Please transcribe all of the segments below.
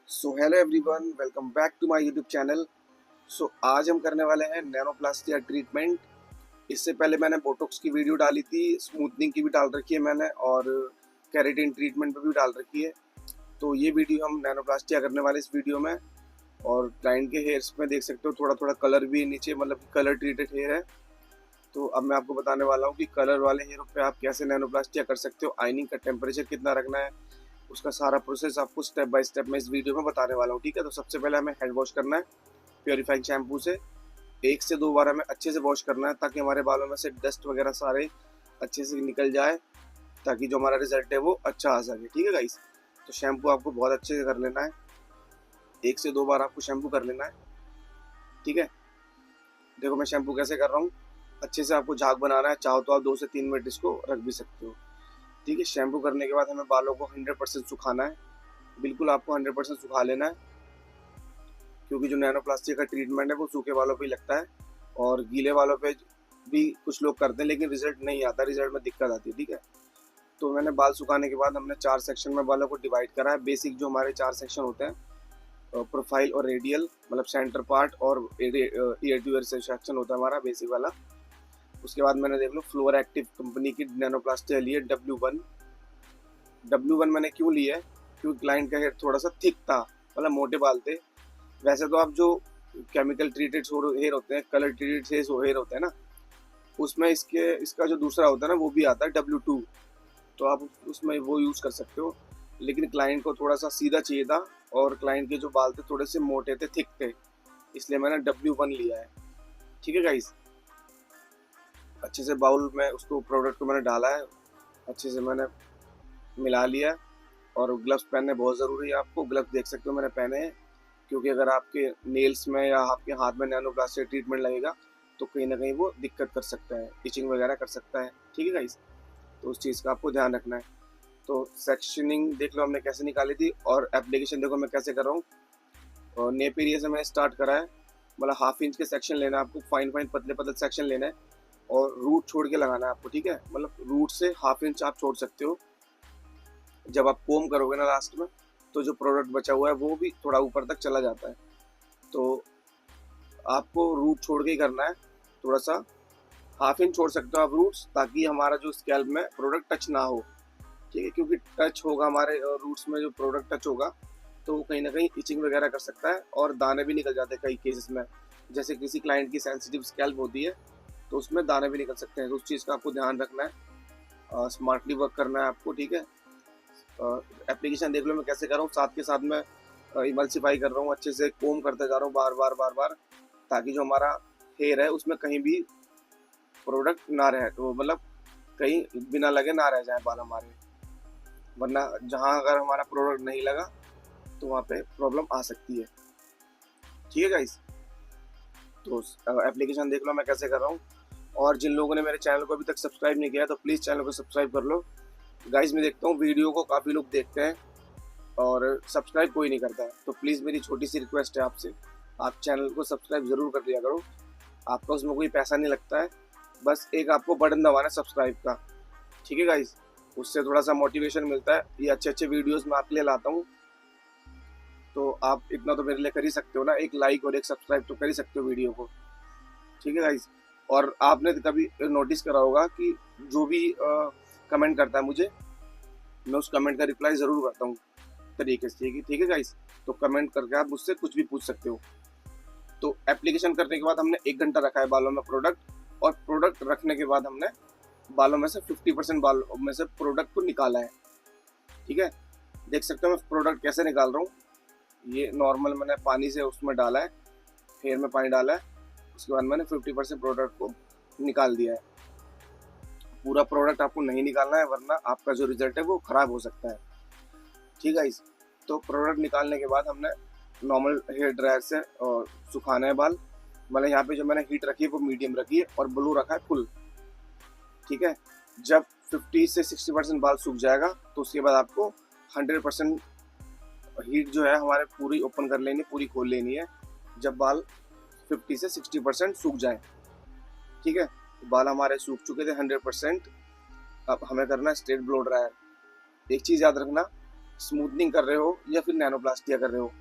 So hello everyone, welcome back to my YouTube channel. आज हम करने वाले हैं नैनोप्लास्टी ट्रीटमेंट। इससे पहले मैंने बोटॉक्स की वीडियो डाली थी, स्मूथनिंग की भी डाल रखी है मैंने, और केराटिन ट्रीटमेंट पे भी डाल रखी है। तो ये वीडियो हम नैनोप्लास्टिया करने वाले इस वीडियो में। और क्लाइंट के हेयर्स में देख सकते हो थोड़ा थोड़ा कलर भी नीचे, मतलब कलर ट्रीटेड हेयर है। तो अब मैं आपको बताने वाला हूँ कि कलर वाले हेयर पे आप कैसे नैनोप्लास्टिया कर सकते हो, आइनिंग का टेम्परेचर कितना रखना है, उसका सारा प्रोसेस आपको स्टेप बाय स्टेप मैं इस वीडियो में बताने वाला हूँ। ठीक है, तो सबसे पहले हमें हैंड वॉश करना है प्योरीफाइंग शैम्पू से। 1 से 2 बार हमें अच्छे से वॉश करना है ताकि हमारे बालों में से डस्ट वगैरह सारे अच्छे से निकल जाए, ताकि जो हमारा रिजल्ट है वो अच्छा आ सके। ठीक है गाइस, तो शैम्पू आपको बहुत अच्छे से कर लेना है, 1 से 2 बार आपको शैम्पू कर लेना है। ठीक है, देखो मैं शैम्पू कैसे कर रहा हूँ। अच्छे से आपको झाग बनाना है, चाहो तो आप 2 से 3 मिनट इसको रख भी सकते हो। ठीक है, शैम्पू करने के बाद हमें बालों को 100% सुखाना है, बिल्कुल आपको 100% सुखा लेना है, क्योंकि जो नैनोप्लास्टिक का ट्रीटमेंट है वो सूखे बालों पे ही लगता है। और गीले बालों पे भी कुछ लोग करते हैं लेकिन रिजल्ट नहीं आता, रिजल्ट में दिक्कत आती है। ठीक है, तो मैंने बाल सुखाने के बाद हमने 4 सेक्शन में बालों को डिवाइड करा है। बेसिक जो हमारे 4 सेक्शन होते हैं, प्रोफाइल और रेडियल, मतलब सेंटर पार्ट, और ईयर टू ईयर सेक्शन होता है हमारा बेसिक वाला। उसके बाद मैंने देख लो फ्लोर एक्टिव कंपनी की नैनोप्लास्टिया ली है W1। W1 मैंने क्यों लिया है, क्योंकि क्लाइंट का हेयर थोड़ा सा थिक था, मतलब मोटे बाल थे। वैसे तो आप जो केमिकल ट्रीटेड हेयर होते हैं, कलर ट्रीटेड हेयर होते हैं ना, उसमें इसका जो दूसरा होता है ना वो भी आता है W2, तो आप उसमें वो यूज़ कर सकते हो। लेकिन क्लाइंट को थोड़ा सा सीधा चाहिए था, और क्लाइंट के जो बाल थे थोड़े से मोटे थे, थिक थे, इसलिए मैंने W1 लिया है। ठीक है गाइस, अच्छे से बाउल में उसको प्रोडक्ट को मैंने डाला है, अच्छे से मैंने मिला लिया। और ग्लव्स पहनने बहुत ज़रूरी है, आपको ग्लव्स देख सकते हो मैंने पहने हैं, क्योंकि अगर आपके नेल्स में या आपके हाथ में नैनोप्लास्टिक ट्रीटमेंट लगेगा तो कहीं ना कहीं वो दिक्कत कर सकता है, इचिंग वगैरह कर सकता है। ठीक है गाइस, तो उस चीज़ का आपको ध्यान रखना है। तो सेक्शनिंग देख लो हमने कैसे निकाली थी, और एप्लीकेशन देखो मैं कैसे कर रहा हूँ। और नेप एरिया से मैंने स्टार्ट करा है, मतलब ½ इंच के सेक्शन लेना है आपको, फाइन फाइन पतले पतले सेक्शन लेना है, और रूट छोड़ के लगाना है आपको। ठीक है, मतलब रूट से ½ इंच आप छोड़ सकते हो। जब आप कोम करोगे ना लास्ट में, तो जो प्रोडक्ट बचा हुआ है वो भी थोड़ा ऊपर तक चला जाता है। तो आपको रूट छोड़ के ही करना है, थोड़ा सा ½ इंच छोड़ सकते हो आप रूट्स, ताकि हमारा जो स्कैल्प में प्रोडक्ट टच ना हो। ठीक है, क्योंकि टच होगा हमारे रूट्स में, जो प्रोडक्ट टच होगा तो वो कहीं ना कहीं इचिंग वगैरह कर सकता है, और दाने भी निकल जाते हैं कई केसेस में। जैसे किसी क्लाइंट की सेंसिटिव स्कैल्प होती है तो उसमें दाने भी निकल सकते हैं, तो उस चीज़ का आपको ध्यान रखना है, स्मार्टली वर्क करना है आपको। ठीक है, एप्लीकेशन देख लो मैं कैसे कर रहा हूँ, साथ के साथ मैं इमल्सिफाई कर रहा हूँ, अच्छे से कोम करते जा रहा हूँ बार बार बार बार, ताकि जो हमारा हेयर है उसमें कहीं भी प्रोडक्ट ना रहे, तो मतलब कहीं बिना लगे ना रह जाए बाल हमारे, वरना जहाँ अगर हमारा प्रोडक्ट नहीं लगा तो वहाँ पे प्रॉब्लम आ सकती है। ठीक है गाइस, तो एप्लीकेशन देख लो मैं कैसे कर रहा हूँ। और जिन लोगों ने मेरे चैनल को अभी तक सब्सक्राइब नहीं किया तो प्लीज़ चैनल को सब्सक्राइब कर लो। गाइस मैं देखता हूँ वीडियो को काफ़ी लोग देखते हैं और सब्सक्राइब कोई नहीं करता है, तो प्लीज़ मेरी छोटी सी रिक्वेस्ट है आपसे, आप चैनल को सब्सक्राइब ज़रूर कर लिया करो। आपका उसमें कोई पैसा नहीं लगता है, बस एक आपको बटन दबाना है सब्सक्राइब का। ठीक है गाइस, उससे थोड़ा सा मोटिवेशन मिलता है, ये अच्छे अच्छे वीडियोस मैं आपके लिए लाता हूँ, तो आप इतना तो मेरे लिए कर ही सकते हो ना, एक लाइक और एक सब्सक्राइब तो कर ही सकते हो वीडियो को। ठीक है गाइस, और आपने कभी नोटिस करा होगा कि जो भी कमेंट करता है मुझे, मैं उस कमेंट का रिप्लाई ज़रूर करता हूँ तरीके से। ठीक है गाइस, तो कमेंट करके आप मुझसे कुछ भी पूछ सकते हो। तो एप्लीकेशन करने के बाद हमने 1 घंटा रखा है बालों में प्रोडक्ट, और प्रोडक्ट रखने के बाद हमने बालों में से 50% बालों में से प्रोडक्ट को निकाला है। ठीक है, देख सकते हो मैं प्रोडक्ट कैसे निकाल रहा हूँ। ये नॉर्मल मैंने पानी से उसमें डाला है, हेयर में पानी डाला है, उसके बाद मैंने 50% प्रोडक्ट को निकाल दिया है। पूरा प्रोडक्ट आपको नहीं निकालना है, वरना आपका जो रिजल्ट है वो ख़राब हो सकता है। ठीक है इस, तो प्रोडक्ट निकालने के बाद हमने नॉर्मल हेयर ड्रायर से और सुखाना है बाल, मतलब यहाँ पे जो मैंने हीट रखी है वो मीडियम रखी है, और ब्लू रखा है फुल। ठीक है, जब 50 से 60% बाल सूख जाएगा तो उसके बाद आपको 100% हीट जो है हमारे पूरी ओपन कर लेनी, पूरी खोल लेनी है, जब बाल 50 से 60% सूख जाए। ठीक है, बाल हमारे सूख चुके थे 100%, अब हमें करना है स्ट्रेट ब्लो ड्रायर। एक चीज़ याद रखना, स्मूथनिंग कर रहे हो या फिर नैनोप्लास्टिया कर रहे हो,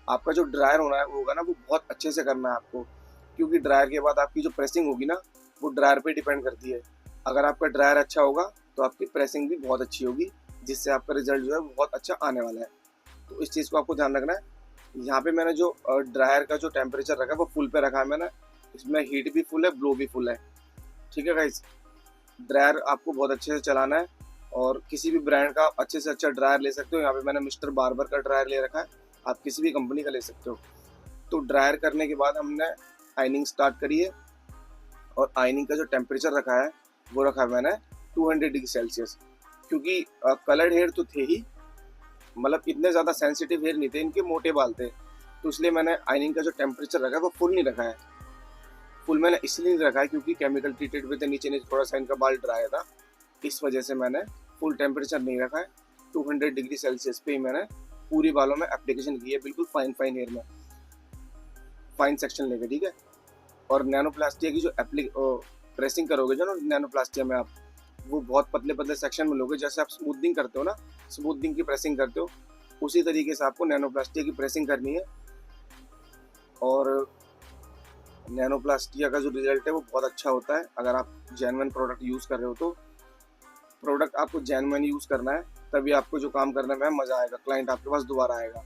आपका जो ड्रायर होना है वो होगा ना, वो बहुत अच्छे से करना है आपको, क्योंकि ड्रायर के बाद आपकी जो प्रेसिंग होगी ना वो ड्रायर पे डिपेंड करती है। अगर आपका ड्रायर अच्छा होगा तो आपकी प्रेसिंग भी बहुत अच्छी होगी, जिससे आपका रिजल्ट जो है बहुत अच्छा आने वाला है। तो इस चीज़ को आपको ध्यान रखना है। यहाँ पे मैंने जो ड्रायर का जो टेम्परेचर रखा है वो फुल पे रखा है मैंने, इसमें हीट भी फुल है, ब्लो भी फुल है। ठीक है गाइस, ड्रायर आपको बहुत अच्छे से चलाना है और किसी भी ब्रांड का अच्छे से अच्छा ड्रायर ले सकते हो। यहाँ पे मैंने मिस्टर बार्बर का ड्रायर ले रखा है, आप किसी भी कंपनी का ले सकते हो। तो ड्रायर करने के बाद हमने आइनिंग स्टार्ट करी है और आइनिंग का जो टेम्परेचर रखा है वो रखा है मैंने 200 डिग्री सेल्सियस, क्योंकि कलर्ड हेयर तो थे ही, मतलब इतने ज़्यादा सेंसिटिव हेयर नहीं थे, इनके मोटे बाल थे, तो इसलिए मैंने आइनिंग का जो टेम्परेचर रखा है वो फुल नहीं रखा है। फुल मैंने इसलिए नहीं रखा है क्योंकि केमिकल ट्रीटेड भी थे, नीचे नीचे थोड़ा सा इनका बाल ड्राई था, इस वजह से मैंने फुल टेम्परेचर नहीं रखा है। 200 डिग्री सेल्सियस पे ही मैंने पूरी बालों में एप्लीकेशन की है, बिल्कुल फाइन फाइन हेयर में, फाइन सेक्शन लेके। ठीक है, और नैनोप्लास्टिया की जो प्रेसिंग करोगे जो ना नैनोप्लास्टिया में आप, वो बहुत पतले पतले सेक्शन में लोगे, जैसे आप स्मूथनिंग करते हो ना, स्मूथनिंग की प्रेसिंग करते हो, उसी तरीके से आपको नैनोप्लास्टिया की प्रेसिंग करनी है। और नैनोप्लास्टिया का जो रिजल्ट है वो बहुत अच्छा होता है अगर आप जेन्युइन प्रोडक्ट यूज़ कर रहे हो। तो प्रोडक्ट आपको जेन्युइन यूज़ करना है, तभी आपको जो काम करने में मज़ा आएगा, क्लाइंट आपके पास दोबारा आएगा।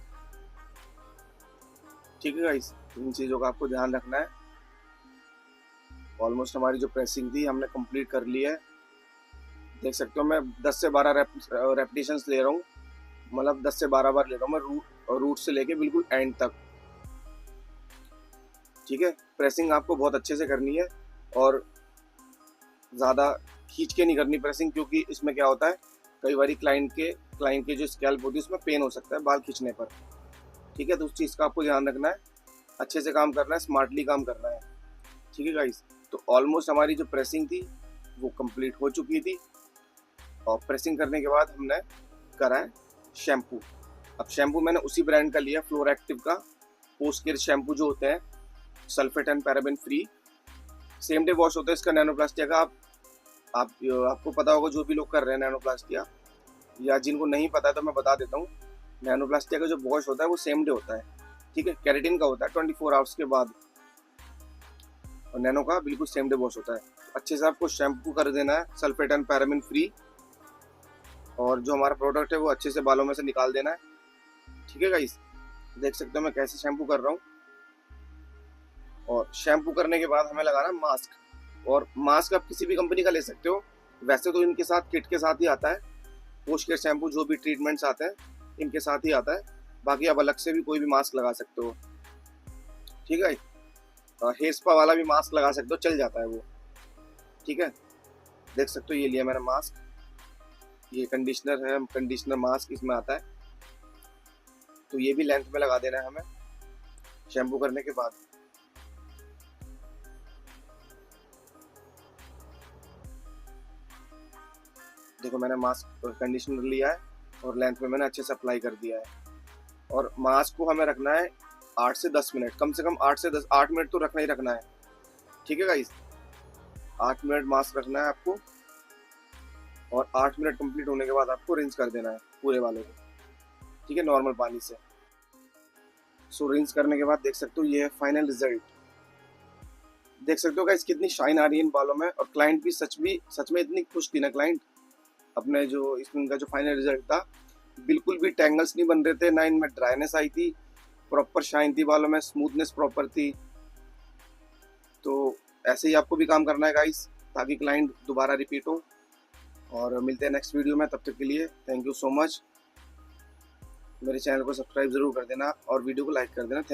ठीक है गाइस, इन चीज़ों का आपको ध्यान रखना है। ऑलमोस्ट हमारी जो प्रेसिंग थी हमने कंप्लीट कर ली है, देख सकते हो मैं 10 से 12 रेपिटेशंस ले रहा हूँ, मतलब 10 से 12 बार ले रहा हूँ मैं, रूट से लेके बिल्कुल एंड तक। ठीक है, प्रेसिंग आपको बहुत अच्छे से करनी है और ज़्यादा खींच के नहीं करनी प्रेसिंग, क्योंकि इसमें क्या होता है, कई बार क्लाइंट के जो स्कैल्प होती है उसमें पेन हो सकता है बाल खींचने पर। ठीक है, तो उस चीज़ का आपको ध्यान रखना है, अच्छे से काम करना है, स्मार्टली काम करना है। ठीक है गाइस, तो ऑलमोस्ट हमारी जो प्रेसिंग थी वो कंप्लीट हो चुकी थी, और प्रेसिंग करने के बाद हमने करा है शैम्पू। अब शैम्पू मैंने उसी ब्रांड का लिया, फ्लोरा एक्टिव का पोस्ट केयर शैम्पू जो होते हैं, sulphate and paraben free, same day wash होता है इसका नैनोप्लास्टिया का। आपको पता होगा, जो भी लोग कर रहे हैं नैनोप्लास्टिया, या जिनको नहीं पता है तो मैं बता देता हूँ, नैनोप्लास्टिया का जो वॉश होता है वो सेम डे होता है। ठीक है, केराटिन का होता है 24 आवर्स के बाद, और नैनो का बिल्कुल सेम डे वॉश होता है। तो अच्छे से आपको शैम्पू कर देना है सल्फेट एंड पैराबेन फ्री, और जो हमारा प्रोडक्ट है वो अच्छे से बालों में से निकाल देना है। ठीक है गाइस, देख सकते हो मैं कैसे शैम्पू कर रहा हूँ। और शैम्पू करने के बाद हमें लगाना मास्क, और मास्क आप किसी भी कंपनी का ले सकते हो, वैसे तो इनके साथ किट के साथ ही आता है, पोस्ट केयर शैम्पू जो भी ट्रीटमेंट्स आते हैं इनके साथ ही आता है, बाकी आप अलग से भी कोई भी मास्क लगा सकते हो। ठीक है, हेयर स्पा वाला भी मास्क लगा सकते हो, चल जाता है वो। ठीक है, देख सकते हो ये लिया मैंने मास्क, ये कंडीशनर है, कंडीशनर मास्क इसमें आता है, तो ये भी लेंथ में लगा देना है हमें शैम्पू करने के बाद। देखो मैंने मास्क और कंडीशनर लिया है और लेंथ में मैंने अच्छे से अप्लाई कर दिया है, और मास्क को हमें रखना है 8 से 10 मिनट, कम से कम 8 मिनट तो रखना ही रखना है। ठीक है गाइस, 8 मिनट मास्क रखना है आपको, और 8 मिनट कंप्लीट होने के बाद आपको रिंस कर देना है पूरे बालों को। ठीक है, नॉर्मल पानी से। सो रिंस करने के बाद देख सकते हो ये है फाइनल रिजल्ट। देख सकते हो गाइस कितनी शाइन आ रही है इन बालों में, और क्लाइंट भी सच में इतनी खुश थी ना क्लाइंट, अपने जो इनका जो फाइनल रिजल्ट था, बिल्कुल भी टेंगल्स नहीं बन रहे थे, ना इनमें ड्राइनेस आई थी, प्रॉपर शाइन थी बालों में, स्मूथनेस प्रॉपर थी। तो ऐसे ही आपको भी काम करना है गाइस, ताकि क्लाइंट दोबारा रिपीट हो। और मिलते हैं नेक्स्ट वीडियो में, तब तक के लिए थैंक यू सो मच। मेरे चैनल को सब्सक्राइब ज़रूर कर देना और वीडियो को लाइक कर देना।